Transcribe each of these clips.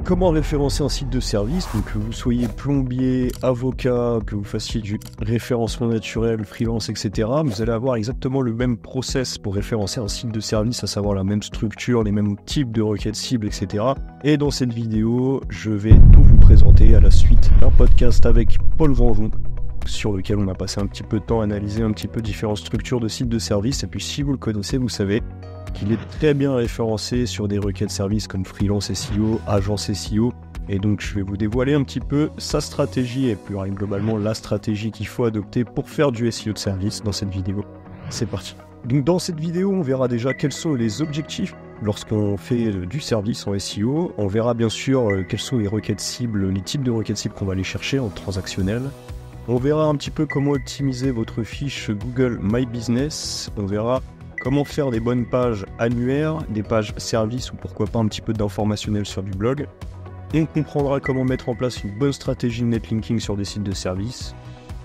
Comment référencer un site de service? Donc que vous soyez plombier, avocat, que vous fassiez du référencement naturel, freelance, etc. Vous allez avoir exactement le même process pour référencer un site de service, à savoir la même structure, les mêmes types de requêtes cibles, etc. Et dans cette vidéo, je vais tout vous présenter à la suite d'un podcast avec Paul Grandjean, sur lequel on a passé un petit peu de temps à analyser un petit peu différentes structures de sites de service. Et puis si vous le connaissez, vous savez qu'il est très bien référencé sur des requêtes services comme freelance SEO, agence SEO. Et donc je vais vous dévoiler un petit peu sa stratégie et plus globalement la stratégie qu'il faut adopter pour faire du SEO de service dans cette vidéo. C'est parti. Donc dans cette vidéo, on verra déjà quels sont les objectifs lorsqu'on fait du service en SEO. On verra bien sûr quelles sont les requêtes cibles, les types de requêtes cibles qu'on va aller chercher en transactionnel. On verra un petit peu comment optimiser votre fiche Google My Business. On verra comment faire des bonnes pages annuaires, des pages services ou pourquoi pas un petit peu d'informationnel sur du blog. On comprendra comment mettre en place une bonne stratégie de netlinking sur des sites de service.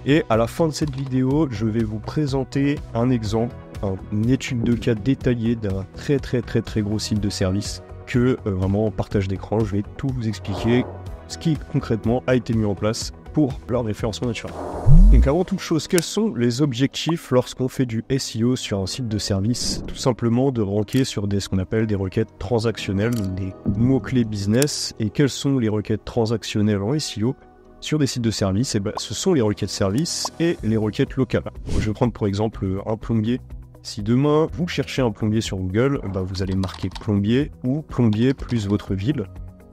Et à la fin de cette vidéo, je vais vous présenter un exemple, une étude de cas détaillée d'un très gros site de service que vraiment en partage d'écran, je vais tout vous expliquer ce qui concrètement a été mis en place pour leur référencement naturel. Donc avant toute chose, quels sont les objectifs lorsqu'on fait du SEO sur un site de service? Tout simplement de ranker sur ce qu'on appelle des requêtes transactionnelles, des mots-clés business. Et quelles sont les requêtes transactionnelles en SEO sur des sites de service? Ce sont les requêtes services et les requêtes locales. Je vais prendre pour exemple un plombier. Si demain vous cherchez un plombier sur Google, vous allez marquer plombier ou plombier plus votre ville.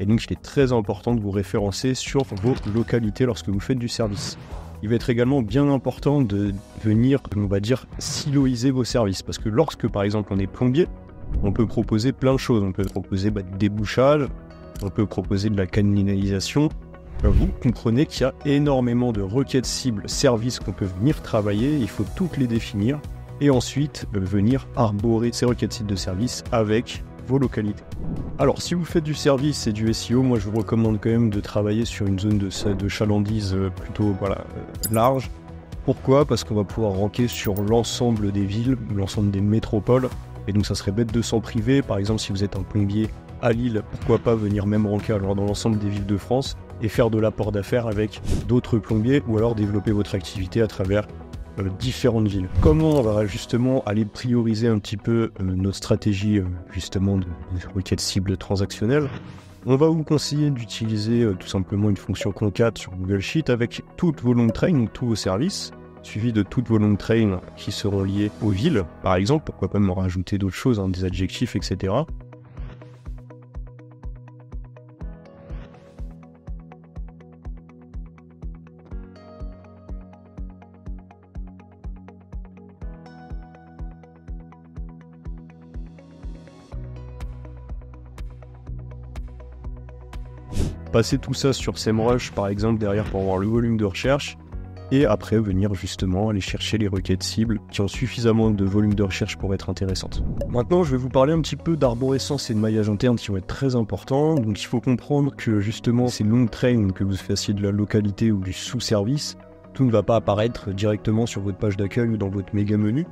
Et donc, il est très important de vous référencer sur vos localités lorsque vous faites du service. Il va être également bien important de venir, on va dire, siloiser vos services. Parce que lorsque, par exemple, on est plombier, on peut proposer plein de choses. On peut proposer du débouchage, on peut proposer de la canalisation. Vous comprenez qu'il y a énormément de requêtes cibles, services qu'on peut venir travailler. Il faut toutes les définir. Et ensuite, venir arborer ces requêtes cibles de service avec vos localités. Alors, si vous faites du service et du SEO, moi je vous recommande quand même de travailler sur une zone de chalandise plutôt large. Pourquoi? Parce qu'on va pouvoir ranker sur l'ensemble des villes, l'ensemble des métropoles. Et donc ça serait bête de s'en priver. Par exemple, si vous êtes un plombier à Lille, pourquoi pas venir même ranker dans l'ensemble des villes de France et faire de l'apport d'affaires avec d'autres plombiers, ou alors développer votre activité à travers différentes villes. Comment on va justement aller prioriser un petit peu notre stratégie justement de requête cible transactionnelle? On va vous conseiller d'utiliser tout simplement une fonction concat sur Google Sheet avec toutes vos long trains, donc tous vos services, suivi de toutes vos long trains qui seront liées aux villes, par exemple. Pourquoi pas me rajouter d'autres choses, des adjectifs, etc. Passer tout ça sur SEMrush par exemple derrière pour avoir le volume de recherche, et après venir justement aller chercher les requêtes cibles qui ont suffisamment de volume de recherche pour être intéressantes. Maintenant je vais vous parler un petit peu d'arborescence et de maillage interne qui vont être très importants. Donc il faut comprendre que justement ces long trains, que vous fassiez de la localité ou du sous-service, tout ne va pas apparaître directement sur votre page d'accueil ou dans votre méga menu.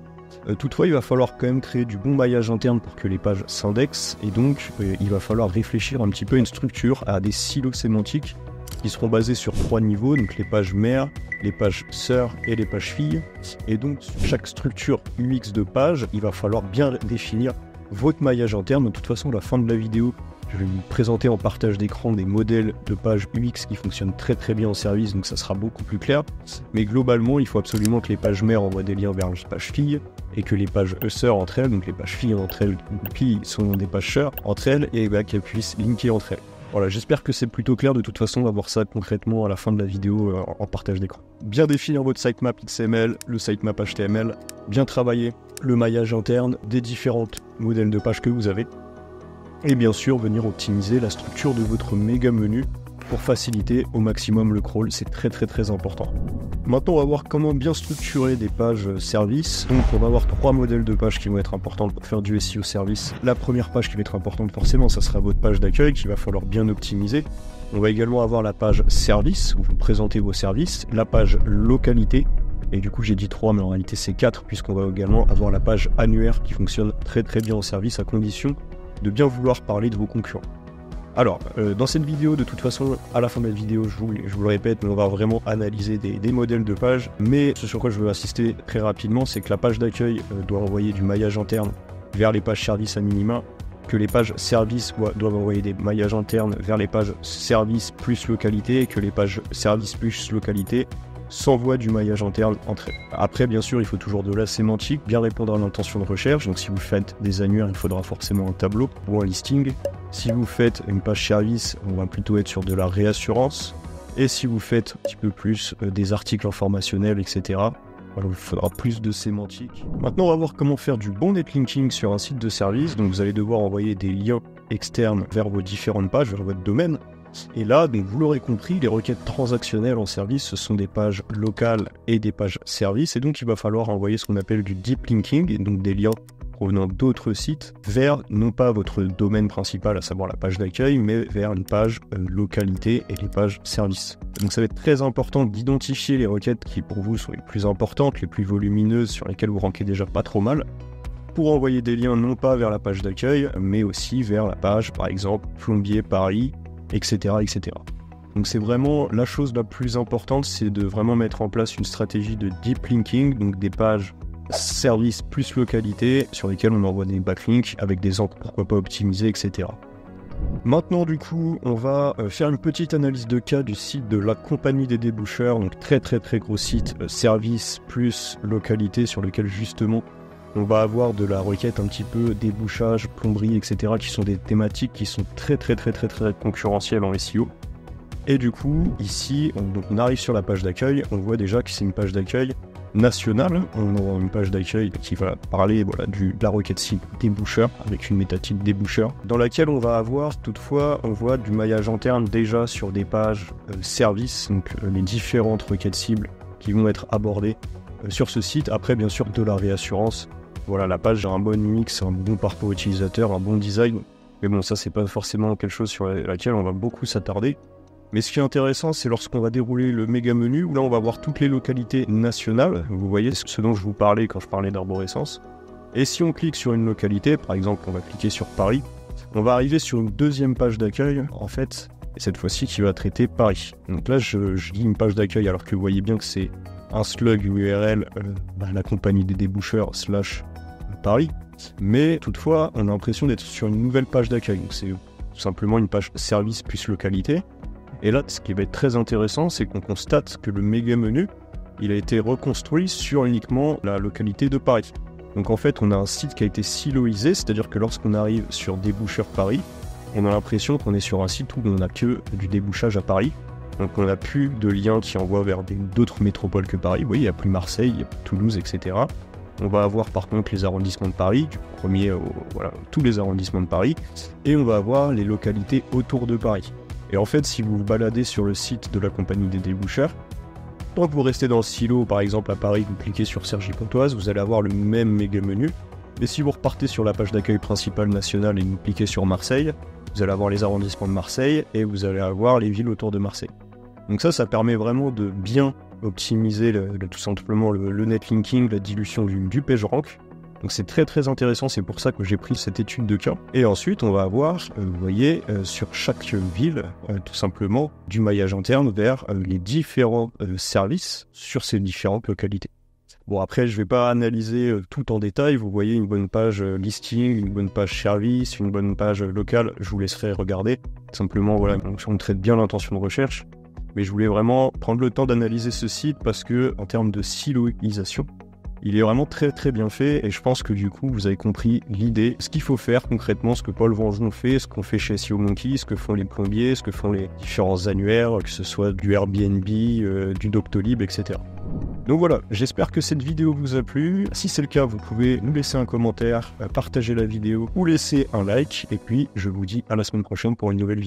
Toutefois, il va falloir quand même créer du bon maillage interne pour que les pages s'indexent, et donc il va falloir réfléchir un petit peu à une structure, à des silos sémantiques qui seront basés sur 3 niveaux, donc les pages mères, les pages sœurs et les pages filles. Et donc chaque structure UX de page, il va falloir bien définir votre maillage interne. De toute façon, à la fin de la vidéo, je vais vous présenter en partage d'écran des modèles de pages UX qui fonctionnent très bien en service, donc ça sera beaucoup plus clair. Mais globalement, il faut absolument que les pages mères envoient des liens vers les pages filles, et que les pages sœurs entre elles, donc les pages filles entre elles, qui sont des pages sœurs entre elles, et qu'elles puissent linker entre elles. Voilà, j'espère que c'est plutôt clair. De toute façon, on va voir ça concrètement à la fin de la vidéo en partage d'écran. Bien définir votre sitemap XML, le sitemap HTML, bien travailler le maillage interne des différents modèles de pages que vous avez. Et bien sûr, venir optimiser la structure de votre méga menu pour faciliter au maximum le crawl, c'est très important. Maintenant, on va voir comment bien structurer des pages services. Donc, on va avoir 3 modèles de pages qui vont être importantes pour faire du SEO service. La première page qui va être importante forcément, ça sera votre page d'accueil qu'il va falloir bien optimiser. On va également avoir la page service, où vous présentez vos services, la page localité, et du coup j'ai dit 3, mais en réalité c'est 4, puisqu'on va également avoir la page annuaire qui fonctionne très bien en service, à condition de bien vouloir parler de vos concurrents. Alors, dans cette vidéo, de toute façon, à la fin de la vidéo, je vous le répète, on va vraiment analyser des modèles de pages. Mais ce sur quoi je veux insister très rapidement, c'est que la page d'accueil doit envoyer du maillage interne vers les pages services à minima, que les pages services doivent envoyer des maillages internes vers les pages services plus localité, et que les pages services plus localité s'envoient du maillage interne entre elles. Après, bien sûr, il faut toujours de la sémantique, bien répondre à l'intention de recherche. Donc si vous faites des annuaires, il faudra forcément un tableau ou un listing. Si vous faites une page service, on va plutôt être sur de la réassurance. Et si vous faites un petit peu plus des articles informationnels, etc., alors, il faudra plus de sémantique. Maintenant, on va voir comment faire du bon netlinking sur un site de service. Donc vous allez devoir envoyer des liens externes vers vos différentes pages, vers votre domaine. Et là, donc, vous l'aurez compris, les requêtes transactionnelles en service, ce sont des pages locales et des pages services. Et donc, il va falloir envoyer ce qu'on appelle du deep linking, et donc des liens provenant d'autres sites, vers non pas votre domaine principal, à savoir la page d'accueil, mais vers une page localité et les pages services. Donc ça va être très important d'identifier les requêtes qui pour vous sont les plus importantes, les plus volumineuses, sur lesquelles vous rankez déjà pas trop mal, pour envoyer des liens non pas vers la page d'accueil, mais aussi vers la page, par exemple, Plombier Paris, etc., etc. Donc c'est vraiment la chose la plus importante, c'est de vraiment mettre en place une stratégie de deep linking, donc des pages service plus localité sur lesquelles on envoie des backlinks avec des encres pourquoi pas optimisées, etc. Maintenant du coup on va faire une petite analyse de cas du site de la compagnie des déboucheurs, donc très gros site service plus localité sur lequel justement on va avoir de la requête un petit peu débouchage, plomberie, etc. qui sont des thématiques qui sont très concurrentielles en SEO. Et du coup ici on arrive sur la page d'accueil, on voit déjà que c'est une page d'accueil nationale. On aura une page d'accueil qui va parler de la requête site déboucheur avec une métatype déboucheur dans laquelle on va avoir toutefois on voit du maillage interne déjà sur des pages services, donc les différentes requêtes cibles qui vont être abordées sur ce site. Après bien sûr de la réassurance, voilà, la page a un bon UX, un bon parcours utilisateur, un bon design, mais bon ça c'est pas forcément quelque chose sur laquelle on va beaucoup s'attarder. Mais ce qui est intéressant, c'est lorsqu'on va dérouler le méga menu, où là on va voir toutes les localités nationales. Vous voyez ce dont je vous parlais quand je parlais d'arborescence. Et si on clique sur une localité, par exemple on va cliquer sur Paris, on va arriver sur une deuxième page d'accueil, en fait, et cette fois-ci qui va traiter Paris. Donc là je dis une page d'accueil alors que vous voyez bien que c'est un slug URL, la compagnie des déboucheurs / Paris. Mais toutefois, on a l'impression d'être sur une nouvelle page d'accueil. Donc c'est tout simplement une page service plus localité. Et là, ce qui va être très intéressant, c'est qu'on constate que le méga menu, il a été reconstruit sur uniquement la localité de Paris. Donc en fait, on a un site qui a été siloisé, c'est-à-dire que lorsqu'on arrive sur déboucheur Paris, on a l'impression qu'on est sur un site où on n'a que du débouchage à Paris. Donc on n'a plus de liens qui envoient vers d'autres métropoles que Paris. Vous voyez, il n'y a plus Marseille, il n'y a plus Toulouse, etc. On va avoir par contre les arrondissements de Paris, du premier tous les arrondissements de Paris, et on va avoir les localités autour de Paris. Et en fait, si vous vous baladez sur le site de la compagnie des déboucheurs, tant que vous restez dans le silo, par exemple à Paris, vous cliquez sur Cergy-Pontoise, vous allez avoir le même méga menu. Mais si vous repartez sur la page d'accueil principale nationale et vous cliquez sur Marseille, vous allez avoir les arrondissements de Marseille et vous allez avoir les villes autour de Marseille. Donc ça permet vraiment de bien optimiser tout simplement le netlinking, la dilution du PageRank. Donc c'est très intéressant, c'est pour ça que j'ai pris cette étude de cas. Et ensuite, on va avoir, vous voyez, sur chaque ville, tout simplement, du maillage interne vers les différents services sur ces différentes localités. Bon, après, je ne vais pas analyser tout en détail. Vous voyez une bonne page listing, une bonne page service, une bonne page locale. Je vous laisserai regarder. Simplement, voilà, on traite bien l'intention de recherche. Mais je voulais vraiment prendre le temps d'analyser ce site parce que, en termes de siloisation, il est vraiment très bien fait et je pense que du coup vous avez compris l'idée, ce qu'il faut faire concrètement, ce que Paul Vengeon fait, ce qu'on fait chez SEO Monkey, ce que font les plombiers, ce que font les différents annuaires, que ce soit du Airbnb, du Doctolib, etc. Donc voilà, j'espère que cette vidéo vous a plu. Si c'est le cas, vous pouvez nous laisser un commentaire, partager la vidéo ou laisser un like. Et puis je vous dis à la semaine prochaine pour une nouvelle vidéo.